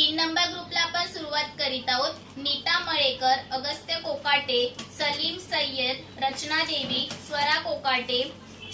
3 number ग्रुपला आपण सुरुवात करीत आहोत। नीता मळेकर, अगस्त्य कोकाटे, सलीम सय्यद, रचना देवी, स्वरा कोकाटे,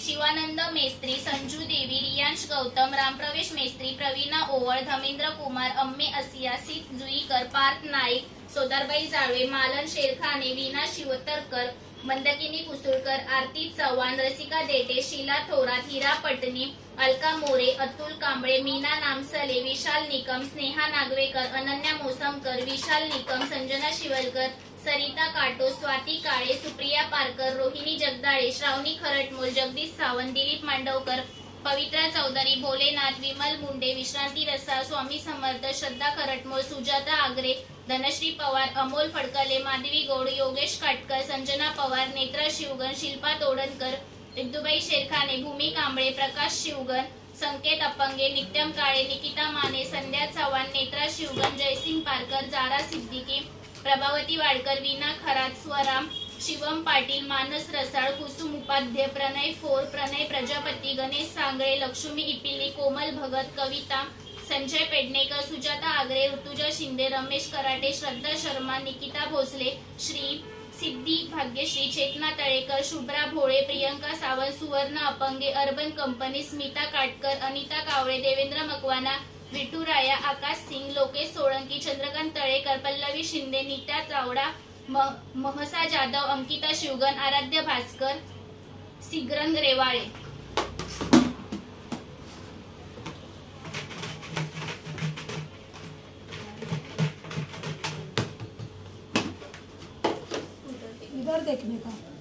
शिवानंद मेस्त्री, संजू देवी, रियांश गौतम, रामप्रवेश मेस्त्री, प्रवीणा ओवळ, धमेंद्र कुमार, अम्मे असिया, सीत जुईकर, पार्थ नाईक, सोदारबाई जाळवे, मालन शेरखाने, वीणा शिवतरकर, मंदकिनी कुसुळकर, आरती चव्हाण, रसिका देटे, शीला थोरात, हिरा पटनी, अलका मोरे, अतुल कांबळे, मीना नामसले, विशाल निकम, स्नेहा नागवेकर, अनन्या मोसमकर, विशाल निकम, संजना शिवलकर, सरिता काटो, स्वाती काळे, सुप्रिया पारकर, रोहिणी जगदाळे, श्रावणी खरटमोल, जगदीश सावंत, दिलीप मांडवकर, पवित्रा चौधरी, भोलेनाथ, विमल मुंडे, विश्रांती रसाळ, स्वामी समर्थ, श्रद्धा खरटमोल, सुजाता आगरे, धनश्री पवार, अमोल फडकले, माधवी गौड, योगेश काटकर, संजना पवार, नेत्रा शिवगण, शिल्पा तोडणकर, विद्युबाई शेरखाने, भूमी कांबळे, प्रकाश शिवगण, संकेत अपंगे, नित्यम काळे, निकिता माने, संध्या चव्हाण, नेत्रा शिवगण, जयसिंग पारकर, जारा सिद्दीकी, प्रभावती वाडकर, वीणा खरात, स्वरा, शिवम पाटील, मानस रसाळ, कुसुम उपाध्याय, प्रणय फोर, प्रणय प्रजापती, गणेश सांगळे, लक्ष्मी इपिली, कोमल भगत, कविता, संजय पेडणेकर, सुजाता आगरे, ऋतुजा शिंदे, रमेश कराटे, श्रद्धा शर्मा, निकिता भोसले, श्री सिद्धी भाग्यश्री, चेतना तळेकर, शुभ्रा भोळे, प्रियंका सावंत, सुवर्ण अपंगे, अर्बन कंपनी, स्मिता काटकर, अनिता कावळे, देवेंद्र मकवाना, विठू राया, आकाश सिंग, लोकेश सोळंकी, चंद्रकांत तळेकर, पल्लवी शिंदे, नीता चावडा, महसा जाधव, अंकिता शिवगण, आराध्य भास्कर, सिग्रंद रेवाळे। इधर देखने का।